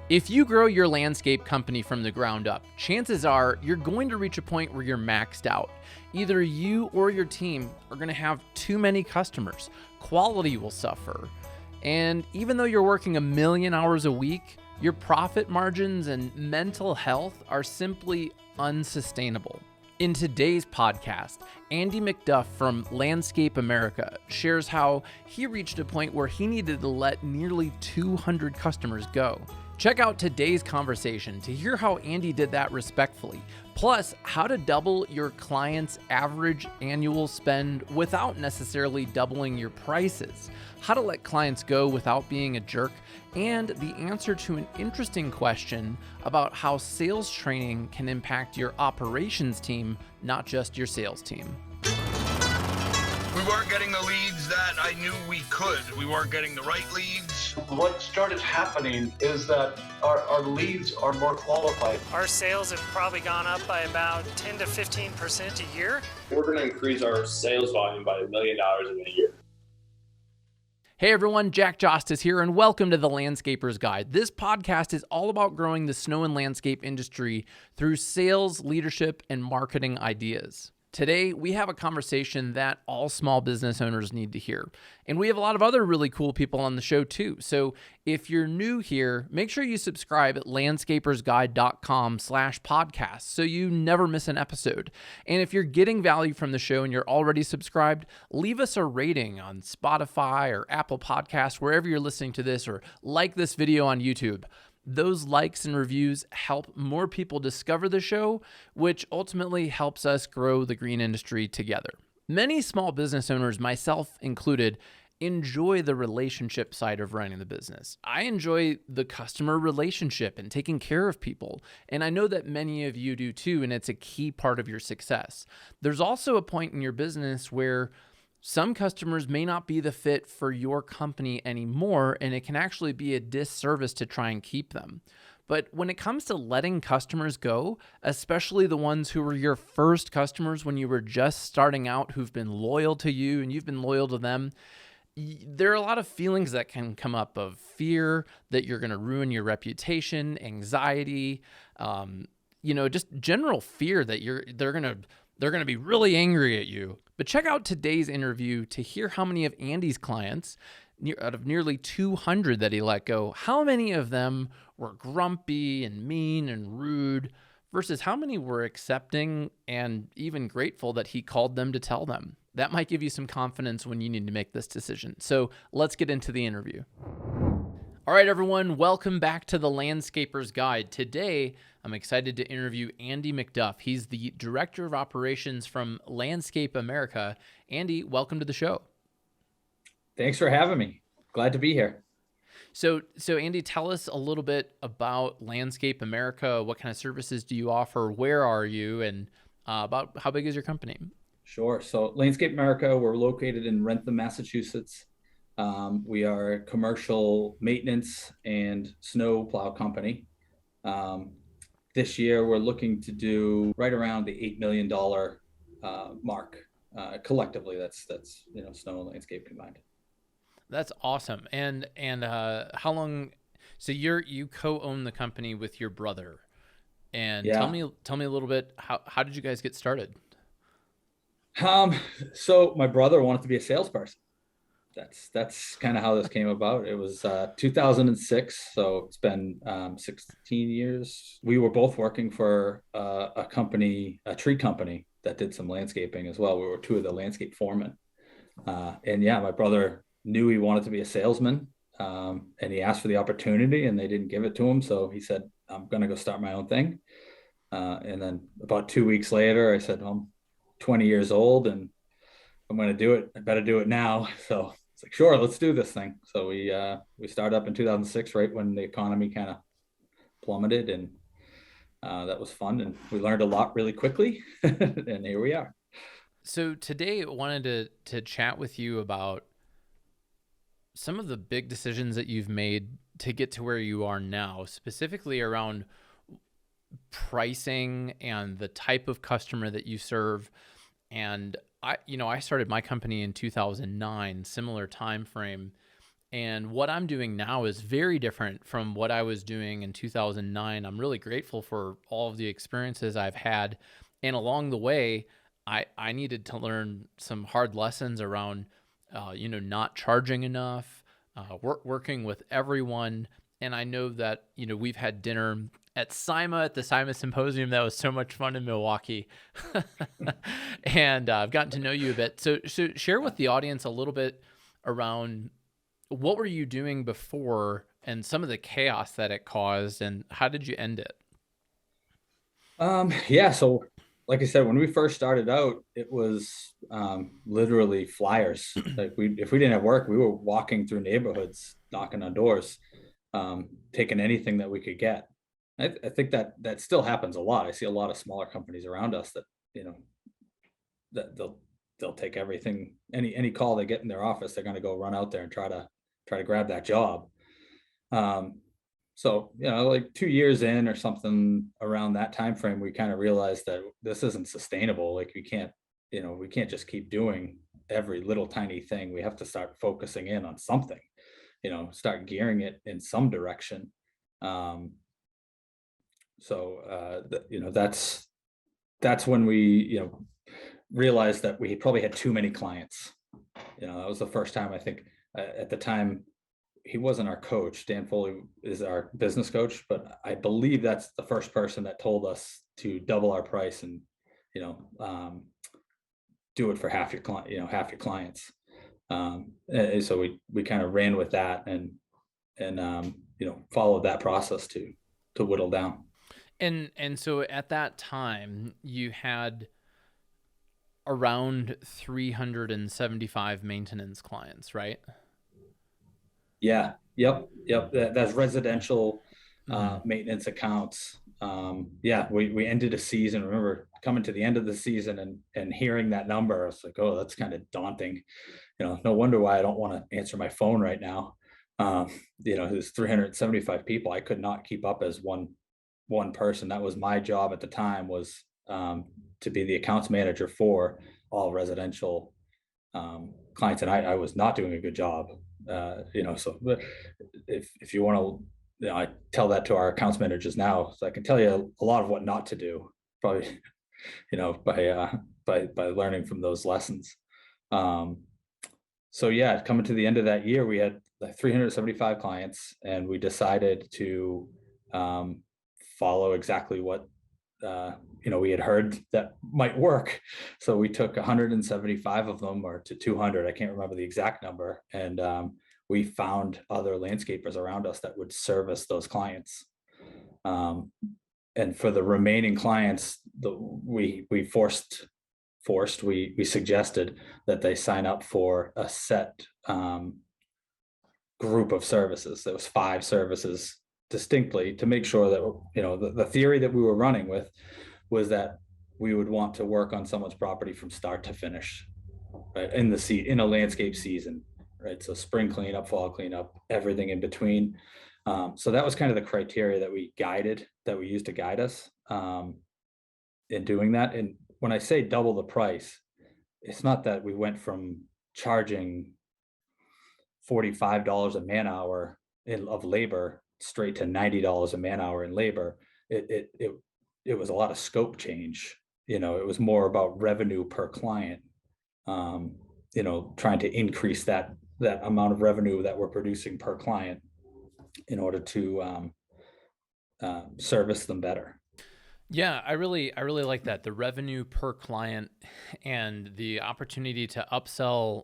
If you grow your landscape company from the ground up, chances are you're going to reach a point where you're maxed out. Either you or your team are going to have too many customers, quality will suffer, and even though you're working 1,000,000 hours a week, your profit margins and mental health are simply unsustainable. In today's podcast, Andy McDuff from Landscape America shares how he reached a point where he needed to let nearly 200 customers go. Check out today's conversation to hear how Andy did that respectfully, plus how to double your client's average annual spend without necessarily doubling your prices, how to let clients go without being a jerk, and the answer to an interesting question about how sales training can impact your operations team, not just your sales team. We weren't getting the leads that I knew we could. We weren't getting the right leads. What started happening is that our leads are more qualified. Our sales have probably gone up by about 10 to 15% a year. We're going to increase our sales volume by $1 million in a year. Hey everyone, Jack Jostes here, and welcome to The Landscaper's Guide. This podcast is all about growing the snow and landscape industry through sales, leadership, and marketing ideas. Today, we have a conversation that all small business owners need to hear. And we have a lot of other really cool people on the show too. So if you're new here, make sure you subscribe at landscapersguide.com/podcast so you never miss an episode. And if you're getting value from the show and you're already subscribed, leave us a rating on Spotify or Apple Podcasts, wherever you're listening to this, or like this video on YouTube. Those likes and reviews help more people discover the show, which ultimately helps us grow the green industry together. Many small business owners, myself included, enjoy the relationship side of running the business. I enjoy the customer relationship and taking care of people. And I know that many of you do too, and it's a key part of your success. There's also a point in your business where some customers may not be the fit for your company anymore, and it can actually be a disservice to try and keep them. But when it comes to letting customers go, especially the ones who were your first customers when you were just starting out, who've been loyal to you and you've been loyal to them, there are a lot of feelings that can come up of fear that you're going to ruin your reputation, anxiety, just general fear that they're going to be really angry at you. But check out today's interview to hear how many of Andy's clients, out of nearly 200 that he let go, how many of them were grumpy and mean and rude versus how many were accepting and even grateful that he called them to tell them. That might give you some confidence when you need to make this decision. So let's get into the interview. All right, everyone, welcome back to The Landscaper's Guide. Today, I'm excited to interview Andy McDuff. He's the Director of Operations from Landscape America. Andy, welcome to the show. Thanks for having me. Glad to be here. So Andy, tell us a little bit about Landscape America. What kind of services do you offer? Where are you? And about how big is your company? Sure. So Landscape America, we're located in Rentham, Massachusetts. We are a commercial maintenance and snow plow company. This year, we're looking to do right around the $8 million mark collectively. That's snow and landscape combined. That's awesome. And how long? So you co-own the company with your brother. And yeah. Tell me a little bit. How did you guys get started? So my brother wanted to be a salesperson. That's kind of how this came about. It was 2006, so it's been 16 years. We were both working for a tree company that did some landscaping as well. We were two of the landscape foremen. My brother knew he wanted to be a salesman, and he asked for the opportunity, and they didn't give it to him. So he said, "I'm going to go start my own thing." And then about 2 weeks later, I said, "Well, I'm 20 years old, and I'm going to do it. I better do it now." So it's like, sure, let's do this thing. So we started up in 2006, right when the economy kind of plummeted, and that was fun, and we learned a lot really quickly, and here we are. So today I wanted to chat with you about some of the big decisions that you've made to get to where you are now, specifically around pricing and the type of customer that you serve. And I started my company in 2009, similar time frame, And what I'm doing now is very different from what I was doing in 2009. I'm really grateful for all of the experiences I've had. And along the way, I needed to learn some hard lessons around, not charging enough, working with everyone. And I know that, we've had dinner at the SIMA Symposium. That was so much fun in Milwaukee. And I've gotten to know you a bit. So share with the audience a little bit around what were you doing before and some of the chaos that it caused, and how did you end it? Yeah, so like I said, when we first started out, it was literally flyers. Like if we didn't have work, we were walking through neighborhoods, knocking on doors, taking anything that we could get. I think that still happens a lot. I see a lot of smaller companies around us that, that they'll take everything, any call they get in their office, they're going to go run out there and try to grab that job. So, like 2 years in or something around that time frame, we kind of realized that this isn't sustainable. Like we can't just keep doing every little tiny thing. We have to start focusing in on something, start gearing it in some direction. That's when we, realized that we probably had too many clients. That was the first time, I think, at the time. He wasn't our coach. Dan Foley is our business coach, but I believe that's the first person that told us to double our price and, do it for half your clients. And so we kind of ran with that and followed that process to whittle down. And so at that time you had around 375 maintenance clients, right? Yeah. Yep. That's residential maintenance accounts. We ended a season. Remember coming to the end of the season and hearing that number, I was like, oh, that's kind of daunting. No wonder why I don't want to answer my phone right now. There's 375 people. I could not keep up as one person. That was my job at the time, was to be the accounts manager for all residential clients, and I was not doing a good job. So if you want to, I tell that to our accounts managers now, so I can tell you a lot of what not to do, probably, by learning from those lessons. So yeah, coming to the end of that year, we had like 375 clients, and we decided to follow exactly what we had heard that might work. So we took 175 of them, or to 200, I can't remember the exact number. And we found other landscapers around us that would service those clients. And for the remaining clients, we suggested that they sign up for a set group of services. There was 5 services distinctly, to make sure that the theory that we were running with was that we would want to work on someone's property from start to finish, right, in a landscape season, right? So spring cleanup, fall cleanup, everything in between. So that was kind of the criteria that we used to guide us in doing that. And when I say double the price, it's not that we went from charging $45 a man hour of labor straight to $90 a man hour in labor. It was a lot of scope change. It was more about revenue per client, trying to increase that amount of revenue that we're producing per client in order to service them better. Yeah, I really like that. The revenue per client and the opportunity to upsell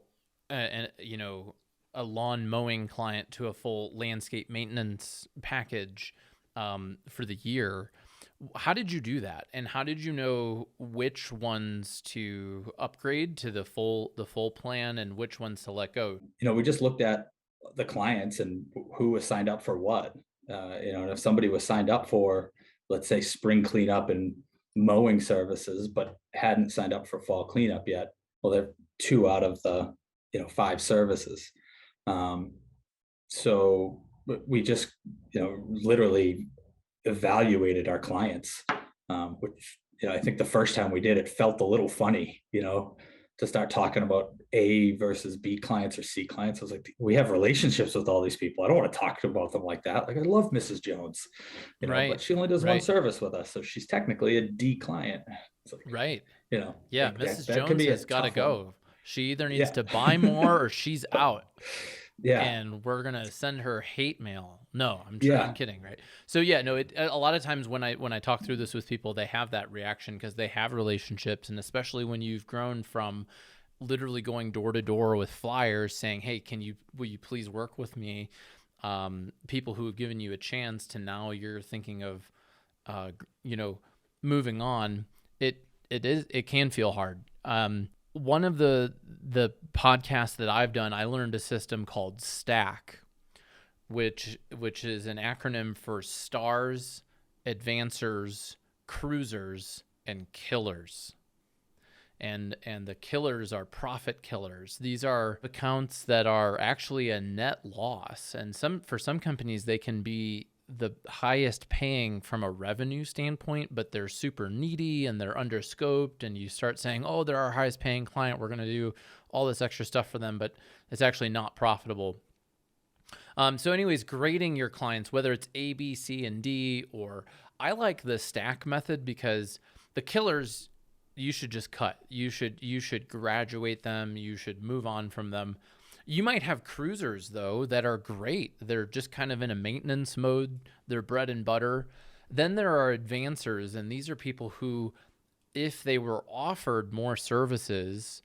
a lawn mowing client to a full landscape maintenance package for the year. How did you do that? And how did you know which ones to upgrade to the full plan and which ones to let go? We just looked at the clients and who was signed up for what. And if somebody was signed up for, let's say, spring cleanup and mowing services, but hadn't signed up for fall cleanup yet, well, they're 2 out of the 5 services. So we just, literally evaluated our clients, which, I think the first time we did, it felt a little funny, to start talking about A versus B clients or C clients. I was like, we have relationships with all these people. I don't want to talk about them like that. Like, I love Mrs. Jones, Right. but she only does one Right. service with us, so she's technically a D client. It's like, Right. Yeah. like Mrs. that can Jones be a has got to tough one. go. She either needs Yeah. to buy more or she's out. Yeah. And we're going to send her hate mail. No, I'm Yeah. kidding. Right. So yeah, no, a lot of times when I talk through this with people, they have that reaction because they have relationships. And especially when you've grown from literally going door to door with flyers saying, hey, will you please work with me? People who have given you a chance to now you're thinking of, moving on. It can feel hard. One of the podcasts that I've done, I learned a system called STACK, which is an acronym for stars, advancers, cruisers, and killers. And the killers are profit killers. These are accounts that are actually a net loss. And for some companies, they can be the highest paying from a revenue standpoint, but they're super needy and they're underscoped. And you start saying, oh, they're our highest paying client. We're going to do all this extra stuff for them, but it's actually not profitable. So anyways, grading your clients, whether it's A, B, C, and D, or I like the stack method because the killers, you should just cut. You should graduate them. You should move on from them. You might have cruisers though that are great. They're just kind of in a maintenance mode. They're bread and butter. Then there are advancers, and these are people who, if they were offered more services,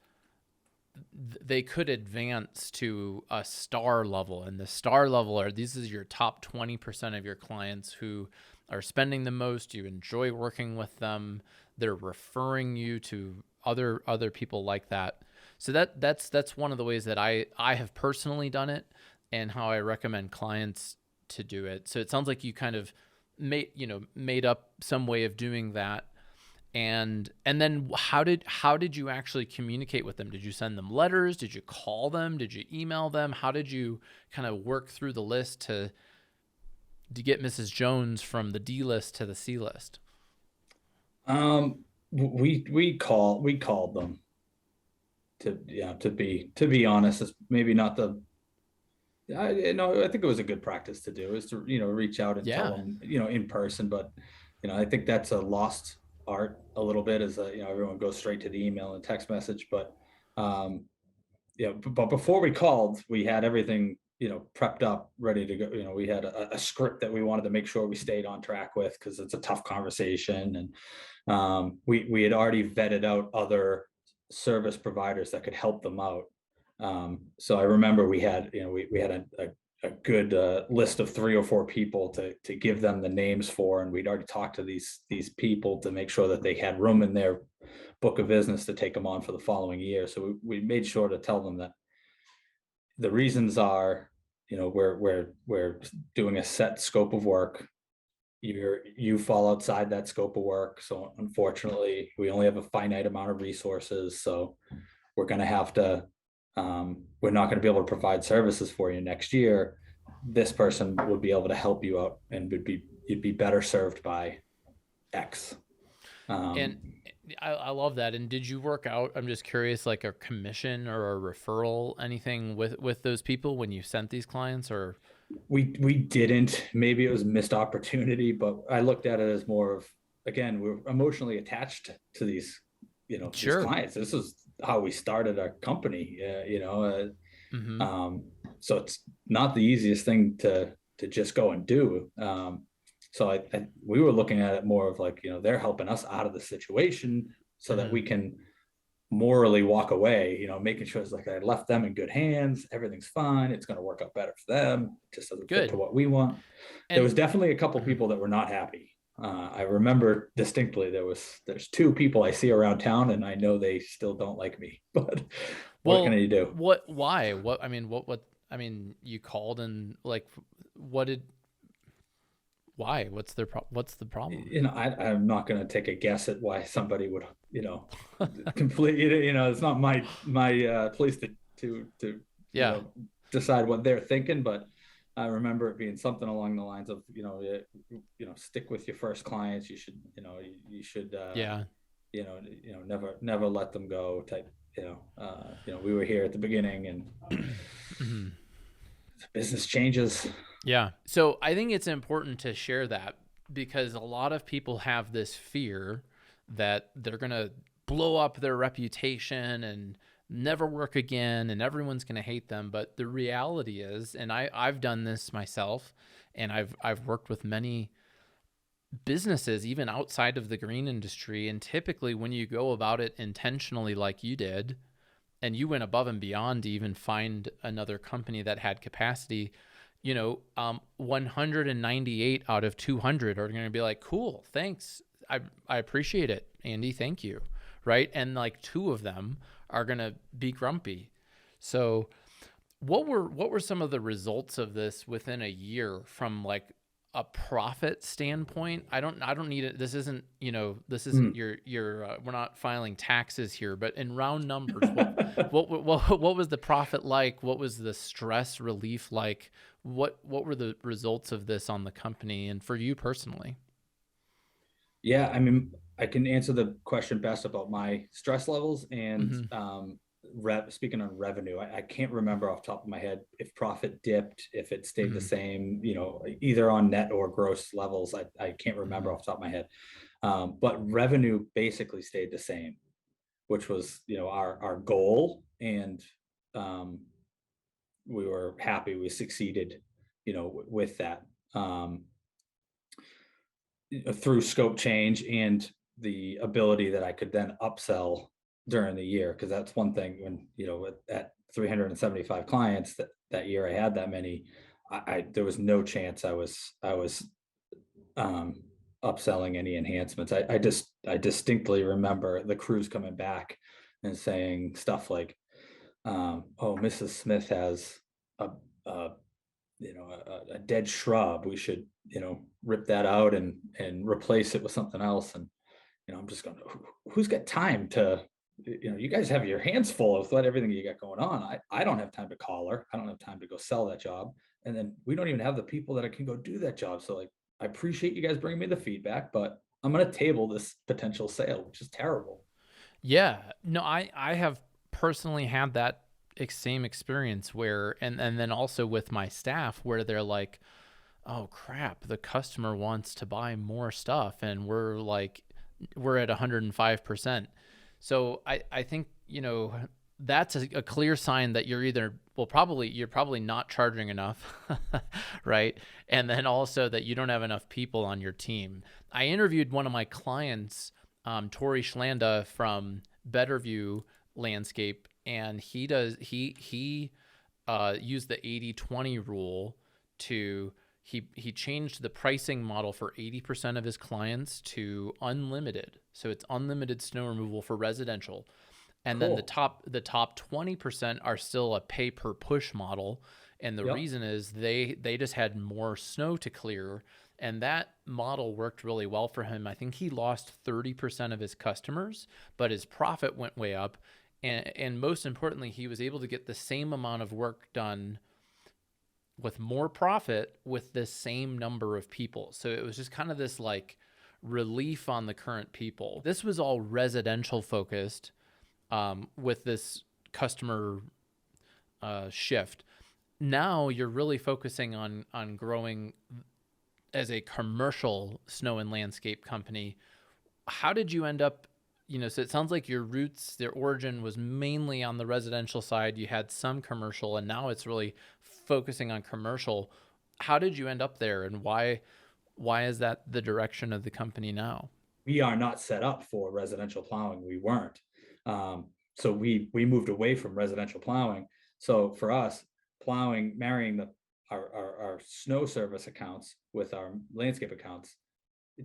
they could advance to a star level. And the star level this is your top 20% of your clients who are spending the most. You enjoy working with them. They're referring you to other people like that. So that's one of the ways that I have personally done it and how I recommend clients to do it. So it sounds like you kind of made up some way of doing that. And then how did you actually communicate with them? Did you send them letters? Did you call them? Did you email them? How did you kind of work through the list to get Mrs. Jones from the D list to the C list? We called them to be honest. It's maybe not I think it was a good practice to do, is to, reach out and tell them, in person. But, I think that's a lost art a little bit, as everyone goes straight to the email and text message. But, but before we called, we had everything, prepped up, ready to go. We had a script that we wanted to make sure we stayed on track with, because it's a tough conversation. And we had already vetted out other service providers that could help them out. So I remember we had a good list of 3 or 4 people to give them the names for, and we'd already talked to these people to make sure that they had room in their book of business to take them on for the following year. So we made sure to tell them that the reasons are, we're doing a set scope of work. You fall outside that scope of work. So unfortunately, we only have a finite amount of resources. So we're going to have to, we're not going to be able to provide services for you next year. This person would be able to help you out, and you'd be better served by X. And I love that. And did you work out, I'm just curious, like a commission or a referral, anything with those people when you sent these clients? Or we didn't. Maybe it was a missed opportunity, but I looked at it as more of, again, we're emotionally attached to these, Sure. these clients. This is how we started our company, so it's not the easiest thing to just go and do. So we were looking at it more of like, they're helping us out of the situation so that we can morally walk away, making sure it's like I left them in good hands. Everything's fine. It's going to work out better for them. It just doesn't fit to what we want. And there was definitely a couple people that were not happy. I remember distinctly there's 2 people I see around town, and I know they still don't like me, but what can you do? Why? You called and like, why? What's the problem? I'm not going to take a guess at why somebody would, completely, it's not my place to decide what they're thinking. But I remember it being something along the lines of, stick with your first clients. You should, never let them go type. we were here at the beginning, and business changes. Yeah. So I think it's important to share that, because a lot of people have this fear that they're going to blow up their reputation and never work again, and everyone's going to hate them. But the reality is, and I've done this myself, and I've worked with many businesses even outside of the green industry, and typically when you go about it intentionally like you did, and you went above and beyond to even find another company that had capacity, 198 out of 200 are going to be like, cool, thanks, I appreciate it, Andy, thank you, right? And like 2 of them are going to be grumpy. So what were some of the results of this within a year from like a profit standpoint? I don't need it. This isn't, this isn't your we're not filing taxes here, but in round numbers, what was the profit like? What was the stress relief like? What were the results of this on the company and for you personally? Yeah, I mean, I can answer the question best about my stress levels and speaking on revenue. I can't remember off the top of my head if profit dipped, if it stayed the same, either on net or gross levels. I can't remember off the top of my head. But revenue basically stayed the same, which was, our goal. And we were happy we succeeded, with that. Through scope change and the ability that I could then upsell during the year. Cause that's one thing when, at 375 clients that year I had that many, there was no chance I was upselling any enhancements. I distinctly remember the crews coming back and saying stuff like, oh, Mrs. Smith has a dead shrub. We should, rip that out and replace it with something else. And, I'm just going, who's got time to, you guys have your hands full with everything you got going on. I don't have time to call her. I don't have time to go sell that job. And then we don't even have the people that can go do that job. So like, I appreciate you guys bringing me the feedback, but I'm going to table this potential sale, which is terrible. Yeah, no, I have personally had that same experience where, and then also with my staff, where they're like, oh crap, the customer wants to buy more stuff and we're at 105%. So I think, that's a clear sign that you're probably not charging enough, right? And then also that you don't have enough people on your team. I interviewed one of my clients, Tori Schlanda from Betterview Landscape, and he used the 80-20 rule to, he changed the pricing model for 80% of his clients to unlimited. So it's unlimited snow removal for residential. And Cool. then the top 20% are still a pay per push model. And the reason is they just had more snow to clear. And that model worked really well for him. I think he lost 30% of his customers, but his profit went way up. And most importantly, he was able to get the same amount of work done with more profit with the same number of people. So it was just kind of this like relief on the current people. This was all residential focused with this customer shift. Now you're really focusing on growing as a commercial snow and landscape company. How did you end up, so it sounds like your roots, their origin was mainly on the residential side. You had some commercial, and now it's really focusing on commercial. How did you end up there, and why is that the direction of the company now? We are not set up for residential plowing. We weren't. So we moved away from residential plowing. So for us, plowing, marrying our snow service accounts with our landscape accounts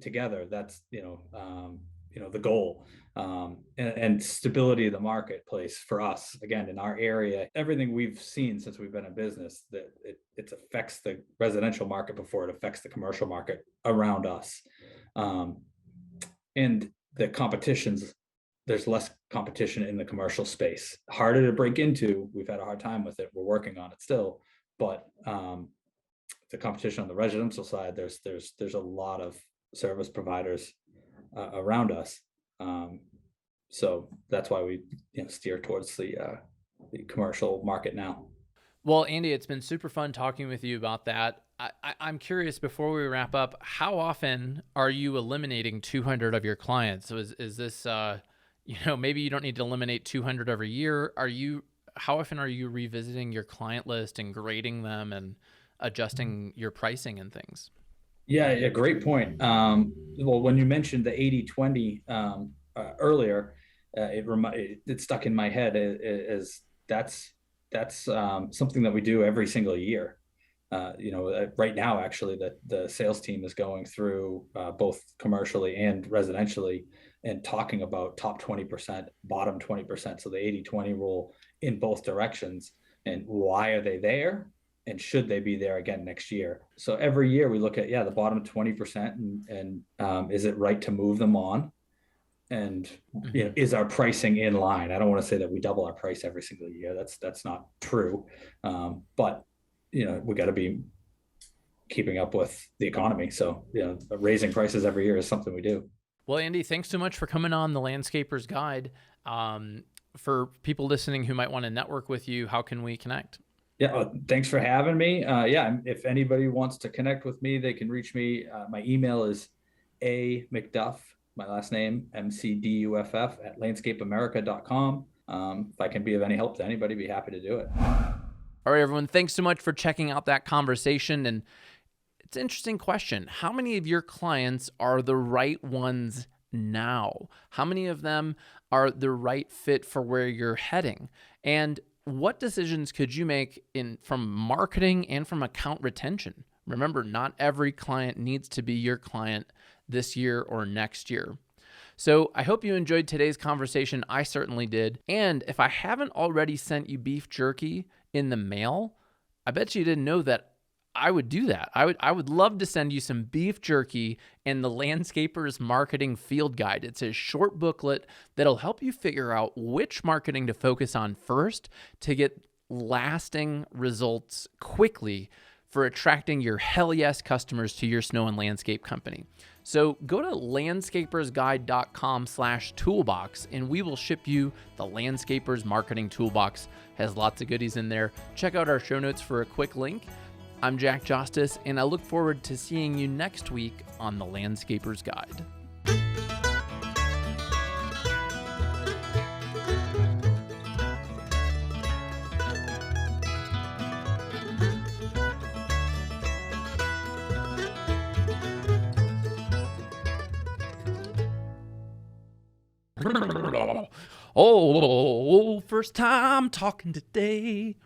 together, that's, the goal, and stability of the marketplace for us, again, in our area. Everything we've seen since we've been in business, that it affects the residential market before it affects the commercial market around us. And the competitions, there's less competition in the commercial space, harder to break into. We've had a hard time with it. We're working on it still, but the competition on the residential side, there's a lot of service providers around us. So that's why we steer towards the commercial market now. Well, Andy, it's been super fun talking with you about that. I'm curious, before we wrap up, how often are you eliminating 200 of your clients? So is this, maybe you don't need to eliminate 200 every year. How often are you revisiting your client list and grading them and adjusting your pricing and things? Yeah, great point. Well, when you mentioned the 80/20 earlier, it stuck in my head as that's something that we do every single year. Right now, actually, the sales team is going through both commercially and residentially and talking about top 20%, bottom 20%. So the 80/20 rule in both directions, and why are they there? And should they be there again next year? So every year we look at, the bottom 20% and is it right to move them on? And is our pricing in line? I don't want to say that we double our price every single year. That's not true. But we got to be keeping up with the economy. So raising prices every year is something we do. Well, Andy, thanks so much for coming on the Landscaper's Guide. For people listening who might want to network with you, how can we connect? Yeah, thanks for having me. If anybody wants to connect with me, they can reach me. My email is McDuff, my last name, McDuff at landscapeamerica.com. If I can be of any help to anybody, be happy to do it. All right, everyone, thanks so much for checking out that conversation. And it's an interesting question. How many of your clients are the right ones now? How many of them are the right fit for where you're heading? And what decisions could you make from marketing and from account retention? Remember, not every client needs to be your client this year or next year. So I hope you enjoyed today's conversation. I certainly did. And if I haven't already sent you beef jerky in the mail, I bet you didn't know that I would do that. I would love to send you some beef jerky and the Landscaper's Marketing Field Guide. It's a short booklet that'll help you figure out which marketing to focus on first to get lasting results quickly for attracting your hell yes customers to your snow and landscape company. So go to landscapersguide.com/toolbox and we will ship you the Landscaper's Marketing Toolbox. Has lots of goodies in there. Check out our show notes for a quick link. I'm Jack Jostes, and I look forward to seeing you next week on the Landscaper's Guide. Oh, first time talking today.